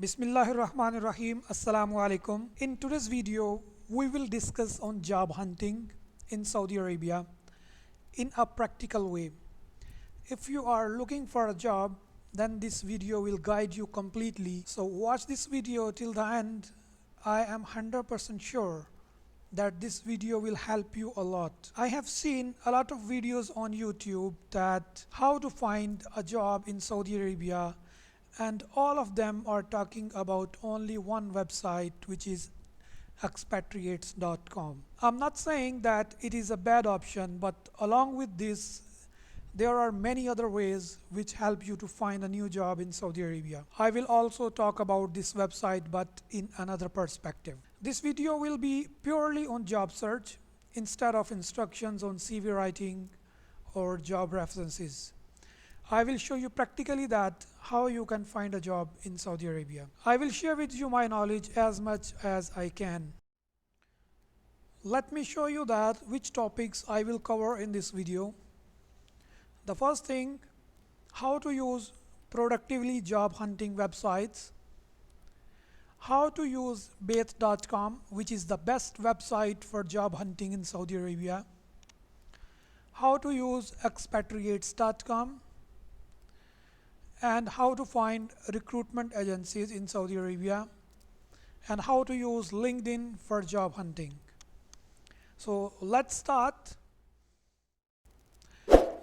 Bismillahirrahmanirrahim. Assalamu alaikum. In today's video, we will discuss on job hunting in Saudi Arabia in a practical way. If you are looking for a job, then this video will guide you completely. So watch this video till the end. I am 100% sure that this video will help you a lot. I have seen a lot of videos on YouTube that how to find a job in Saudi Arabia, and all of them are talking about only one website, which is expatriates.com. I'm not saying that it is a bad option, but along with this, there are many other ways which help you to find a new job in Saudi Arabia. I will also talk about this website, but in another perspective. This video will be purely on job search instead of instructions on CV writing or job references. I will show you practically that how you can find a job in Saudi Arabia. I will share with you my knowledge as much as I can. Let me show you that which topics I will cover in this video. The first thing, how to use productively job hunting websites, how to use Bait.com, which is the best website for job hunting in Saudi Arabia, how to use expatriates.com, and how to find recruitment agencies in Saudi Arabia, and how to use LinkedIn for job hunting. So let's start.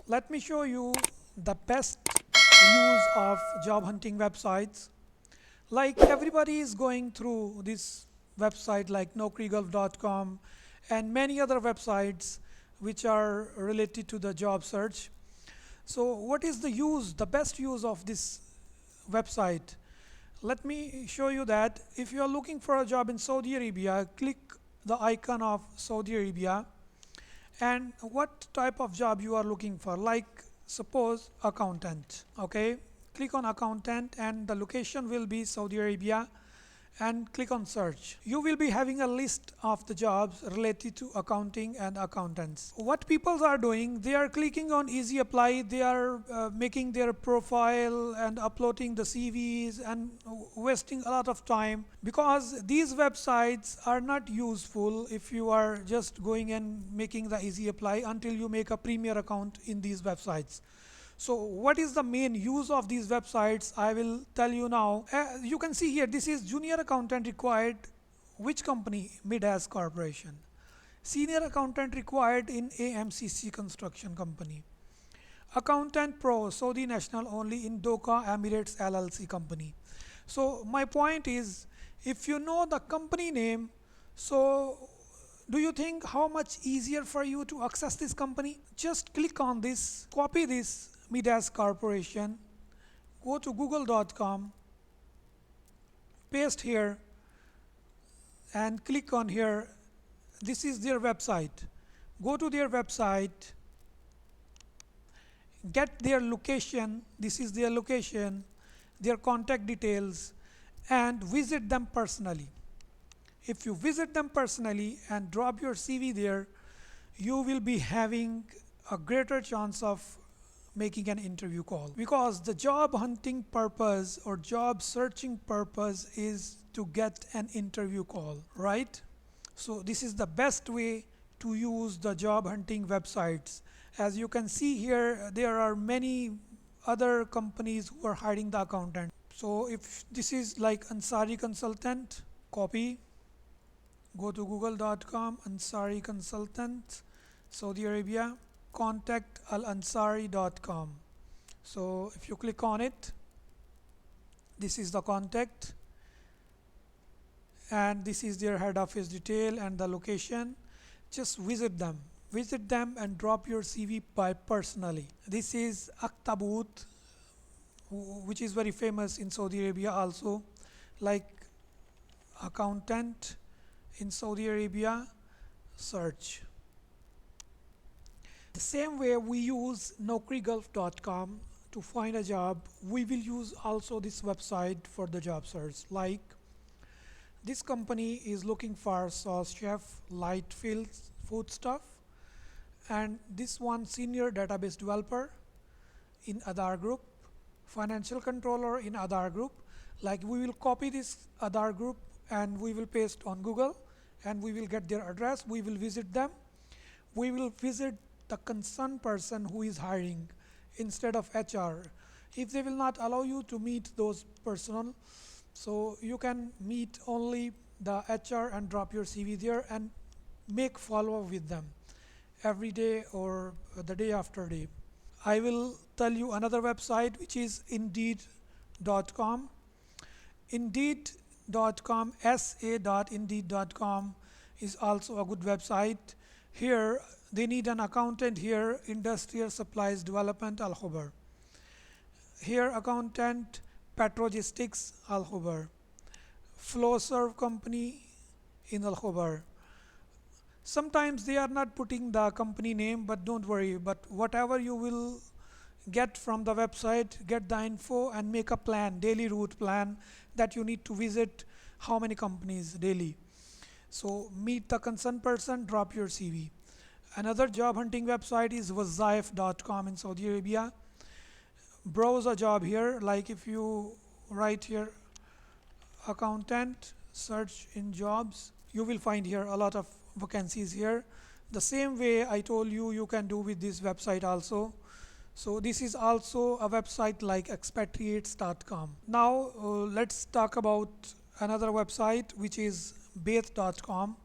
Let me show you the best use of job hunting websites. Like everybody is going through this website like naukrigulf.com and many other websites which are related to the job search. So what is the best use of this website? Let me show you that. If you are looking for a job in Saudi Arabia, click the icon of Saudi Arabia and what type of job you are looking for, like suppose accountant. Okay, click on accountant and the location will be Saudi Arabia, and click on search. You will be having a list of the jobs related to accounting and accountants. What people are doing, they are clicking on easy apply, they are making their profile and uploading the CVs and wasting a lot of time, because these websites are not useful if you are just going and making the easy apply until you make a premier account in these websites. So what is the main use of these websites? I will tell you now. You can see here, this is junior accountant required. Which company? Midas Corporation. Senior accountant required in AMCC Construction Company. Accountant Pro, Saudi National only in Doha Emirates LLC Company. So my point is, if you know the company name, so do you think how much easier for you to access this company? Just click on this, copy this Midas Corporation, go to google.com, paste here and click on here. This is their website. Go to their website, get their location, this is their location, their contact details, and visit them personally. If you visit them personally and drop your CV there, you will be having a greater chance of making an interview call, because the job hunting purpose or job searching purpose is to get an interview call, right? So this is the best way to use the job hunting websites. As you can see here, there are many other companies who are hiring the accountant. So if this is like Ansari Consultant, copy, go to google.com, Ansari Consultant, Saudi Arabia, contact alansari.com. So if you click on it, this is the contact and this is their head office detail and the location. Just visit them and drop your CV by personally. This is Aktabut, which is very famous in Saudi Arabia also, like accountant in Saudi Arabia, search. The same way we use naukrigulf.com to find a job, we will use also this website for the job search. Like this company is looking for sauce chef, light fields, food stuff, and this one senior database developer in Aadhaar group, financial controller in Aadhaar group. Like we will copy this Aadhaar group and we will paste on Google, and we will get their address. We will visit them. We will visit the concerned person who is hiring instead of HR. If they will not allow you to meet those personnel, so you can meet only the HR and drop your CV there and make follow up with them every day or the day after day. I will tell you another website which is indeed.com. Indeed.com, sa.indeed.com is also a good website. Here they need an accountant here, Industrial Supplies Development Al Khobar. Here accountant, Petrogistics Al Khobar. Flowserve company in Al Khobar. Sometimes they are not putting the company name, but don't worry. But whatever you will get from the website, get the info and make a plan, daily route plan, that you need to visit how many companies daily. So meet the concerned person, drop your CV. Another job hunting website is wazaif.com in Saudi Arabia. Browse a job here, like if you write here accountant, search in jobs, you will find here a lot of vacancies here. The same way I told you, you can do with this website also. So this is also a website like expatriates.com. Now let's talk about another website which is baith.com,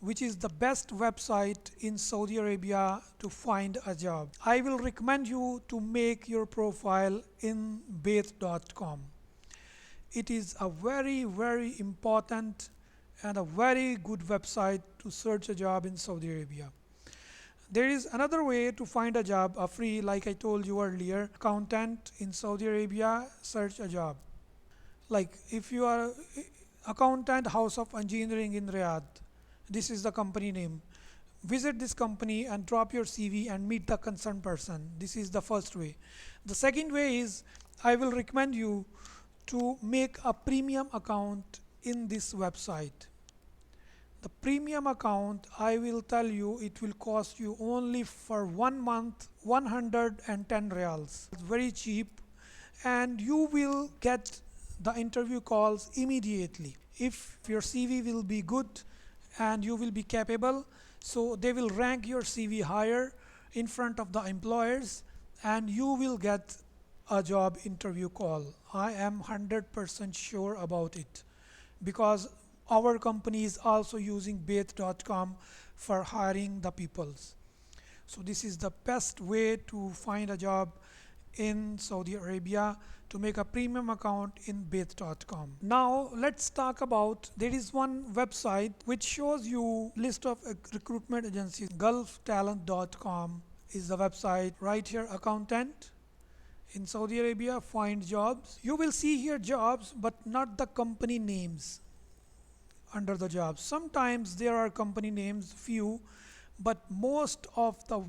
which is the best website in Saudi Arabia to find a job. I will recommend you to make your profile in baith.com. It is a very important and a very good website to search a job in Saudi Arabia. There is another way to find a job, a free, like I told you earlier, accountant in Saudi Arabia, search a job. Like if you are accountant, House of Engineering in Riyadh, this is the company name. Visit this company and drop your CV and meet the concerned person. This is the first way. The second way is I will recommend you to make a premium account in this website. The premium account, I will tell you, it will cost you only for 1 month 110 reals. It's very cheap, and you will get the interview calls immediately. If your CV will be good and you will be capable, so they will rank your CV higher in front of the employers and you will get a job interview call. I am 100% sure about it, because our company is also using baith.com for hiring the peoples. So this is the best way to find a job in Saudi Arabia, to make a premium account in baith.com. Now let's talk about, there is one website which shows you list of recruitment agencies. Gulftalent.com is the website. Right here, accountant in Saudi Arabia, find jobs. You will see here jobs but not the company names under the jobs. Sometimes there are company names, few, but most of the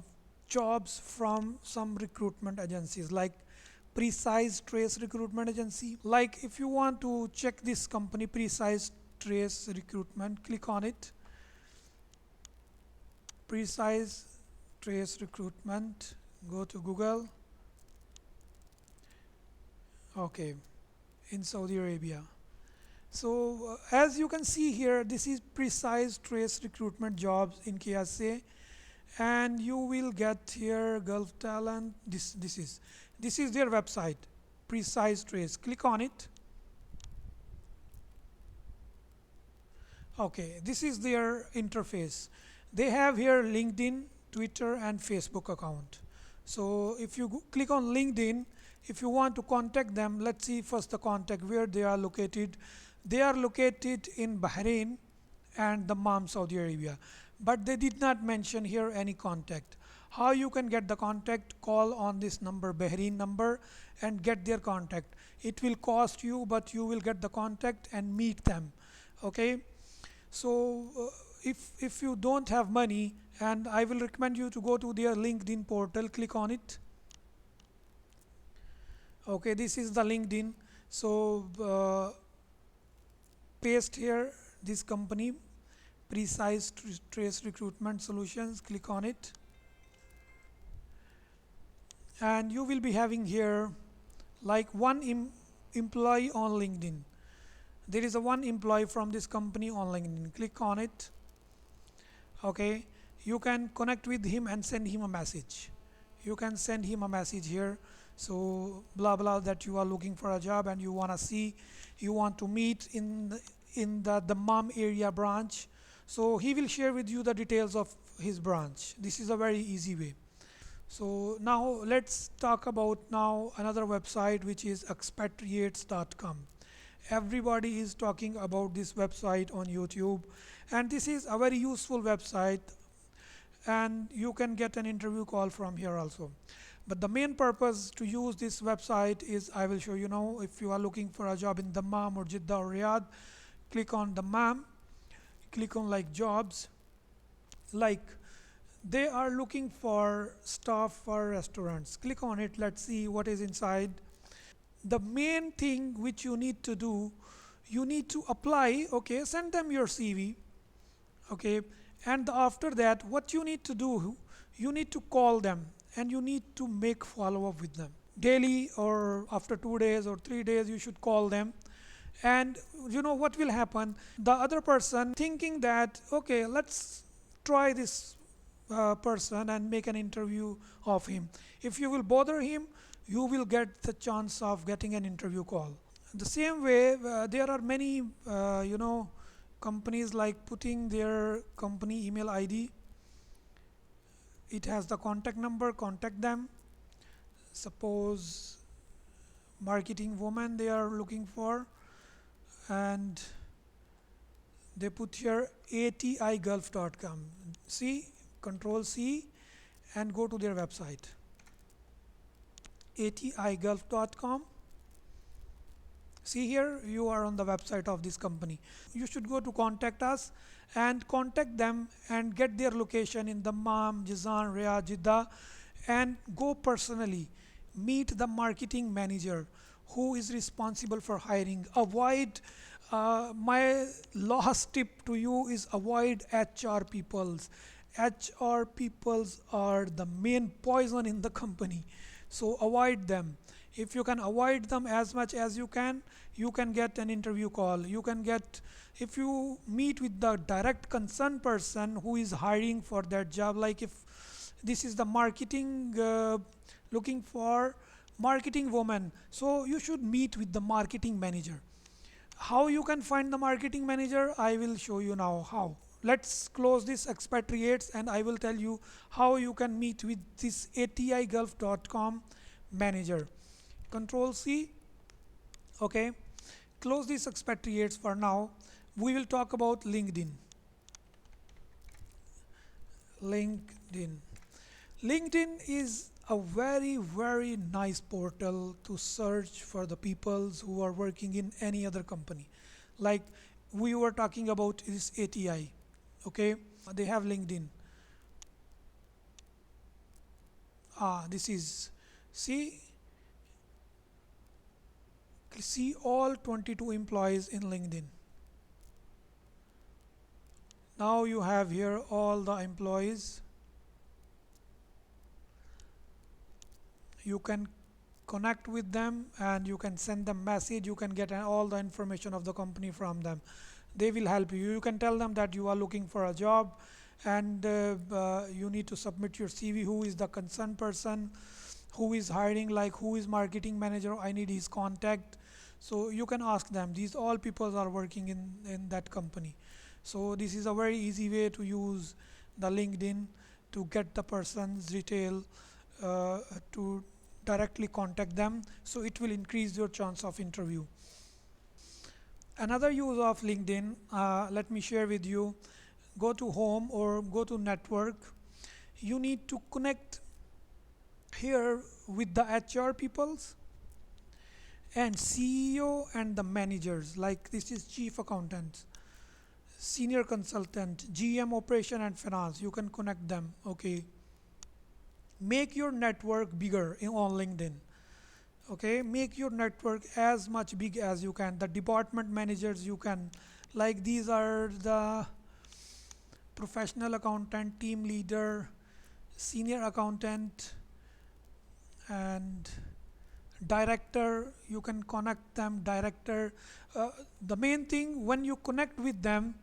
jobs from some recruitment agencies like Precise Trace Recruitment Agency. Like if you want to check this company, Precise Trace Recruitment, click on it. Precise Trace Recruitment, go to Google. Okay, in Saudi Arabia. So as you can see here, this is Precise Trace Recruitment jobs in KSA, and you will get here Gulf Talent. This is their website, Precise Trace. Click on it. Okay, this is their interface. They have here LinkedIn, Twitter and Facebook account. So if you click on LinkedIn, if you want to contact them, let's see first the contact, where they are located. They are located in Bahrain and Dammam, Saudi Arabia, but they did not mention here any contact. How you can get the contact? Call on this number, Bahrain number, and get their contact. It will cost you, but you will get the contact and meet them. Okay, so if you don't have money, and I will recommend you to go to their LinkedIn portal, click on it. Okay, this is the LinkedIn. So paste here this company, Precise Trace Recruitment Solutions. Click on it, and you will be having here like one employee on LinkedIn. There is a one employee from this company on LinkedIn. Click on it. Okay, you can connect with him and send him a message. You can send him a message here. So blah blah that you are looking for a job and you want to see, you want to meet in the mom area branch. So he will share with you the details of his branch. This is a very easy way. So now let's talk about now another website, which is expatriates.com. Everybody is talking about this website on YouTube, and this is a very useful website, and you can get an interview call from here also. But the main purpose to use this website is, I will show you now. If you are looking for a job in Dammam or Jeddah or Riyadh, click on Dammam, click on like jobs. Like, they are looking for staff for restaurants. Click on it, let's see what is inside. The main thing which you need to do, you need to apply. Okay, send them your CV. Okay, and after that what you need to do, you need to call them and you need to make follow up with them daily, or after 2 days or 3 days you should call them. And you know what will happen, the other person thinking that okay, let's try this person and make an interview of him. If you will bother him, you will get the chance of getting an interview call. The same way, there are many companies like putting their company email ID. It has the contact number, contact them. Suppose marketing woman they are looking for, and they put here atigulf.com. See, control C and go to their website, atigulf.com. See, here you are on the website of this company. You should go to contact us and contact them and get their location in Dammam, Jizan, Riyadh, Jeddah, and go personally meet the marketing manager who is responsible for hiring. Avoid, my last tip to you is avoid HR peoples. HR peoples are the main poison in the company, so avoid them. If you can avoid them as much as you can get an interview call. You can get, if you meet with the direct concerned person who is hiring for that job, like if this is the marketing, looking for marketing woman, so you should meet with the marketing manager. How you can find the marketing manager, I will show you now how. Let's close this expatriates and I will tell you how you can meet with this atigulf.com manager. Control C. Okay, close these expatriates for now. We will talk about LinkedIn. LinkedIn. LinkedIn is a very nice portal to search for the peoples who are working in any other company. Like we were talking about is ATI. Okay, they have LinkedIn. This is, see, all 22 employees in LinkedIn. Now you have here all the employees. You can connect with them and you can send them message. You can get all the information of the company from them. They will help you. You can tell them that you are looking for a job and you need to submit your CV. Who is the concerned person, who is hiring, like who is marketing manager, I need his contact. So you can ask them. These all people are working in that company. So this is a very easy way to use the LinkedIn to get the person's detail, to directly contact them. So it will increase your chance of interview. Another use of LinkedIn, let me share with you. Go to home or go to network. You need to connect here with the HR peoples and CEO and the managers. Like this is chief accountant, senior consultant, GM operation and finance. You can connect them. Okay, make your network bigger on LinkedIn. Okay, make your network as much big as you can. The department managers you can, like these are the professional accountant, team leader, senior accountant, and director, you can connect them director. uh, the main thing, when you connect with them,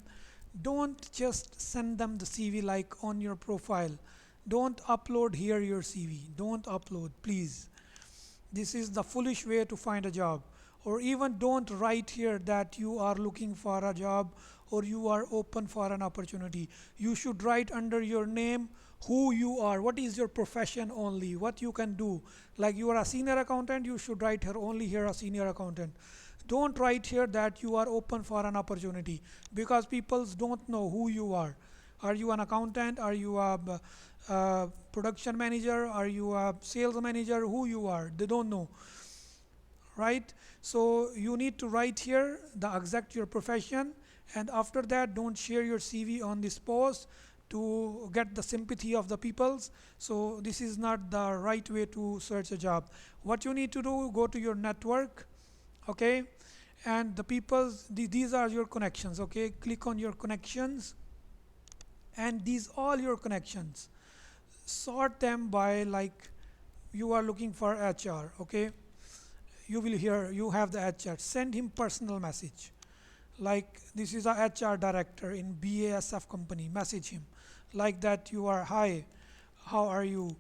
don't just send them the CV like on your profile. Don't upload here your CV. Don't upload, please. This is the foolish way to find a job. Or even don't write here that you are looking for a job or you are open for an opportunity. You should write under your name who you are, what is your profession, only what you can do. Like you are a senior accountant, you should write here only here a senior accountant. Don't write here that you are open for an opportunity, because people don't know who you are. Are you an accountant? Are you a production manager? Are you a sales manager? Who you are? They don't know, right? So you need to write here the exact your profession, and after that, don't share your CV on this post to get the sympathy of the peoples. So this is not the right way to search a job. What you need to do, go to your network, okay, and the people's these are your connections, okay. Click on your connections, and these all your connections, sort them by, like, you are looking for HR, okay. You will hear you have the HR, send him personal message, like this is a HR director in BASF company, message him like that. You are, hi, how are you,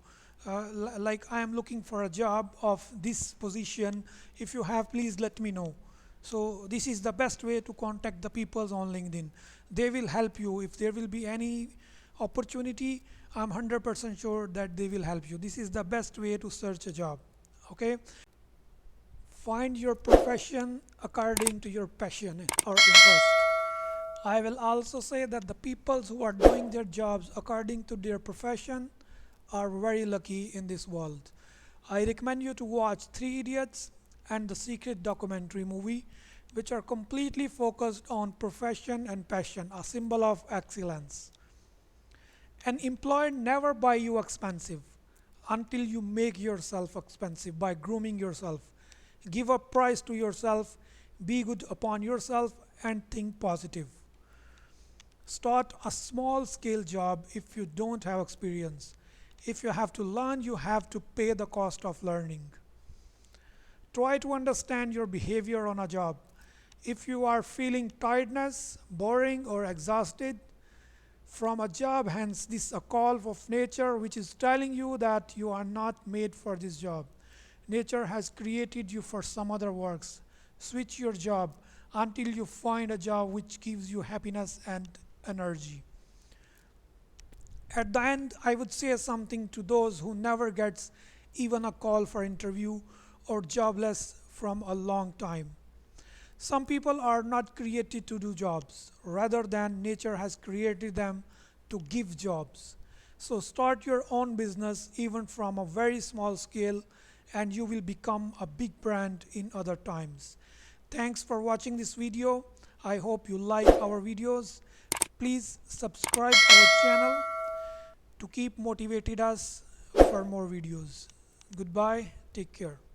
like I am looking for a job of this position, if you have, please let me know. So this is the best way to contact the peoples on LinkedIn. They will help you if there will be any opportunity. I'm 100% sure that they will help you. This is the best way to search a job, okay. Find your profession according to your passion or interest. I will also say that the people who are doing their jobs according to their profession are very lucky in this world. I recommend you to watch Three Idiots and The Secret documentary movie, which are completely focused on profession and passion, a symbol of excellence. An employer never buy you expensive until you make yourself expensive by grooming yourself. Give a price to yourself, be good upon yourself, and think positive. Start a small scale job if you don't have experience. If you have to learn, you have to pay the cost of learning. Try to understand your behavior on a job. If you are feeling tiredness, boring, or exhausted from a job, hence this is a call of nature which is telling you that you are not made for this job. Nature has created you for some other works. Switch your job until you find a job which gives you happiness and energy. At the end, I would say something to those who never gets even a call for interview or jobless from a long time. Some people are not created to do jobs, rather than nature has created them to give jobs. So start your own business even from a very small scale, and you will become a big brand in other times. Thanks for watching this video. I hope you like our videos. Please subscribe our channel to keep motivated us for more videos. Goodbye. Take care.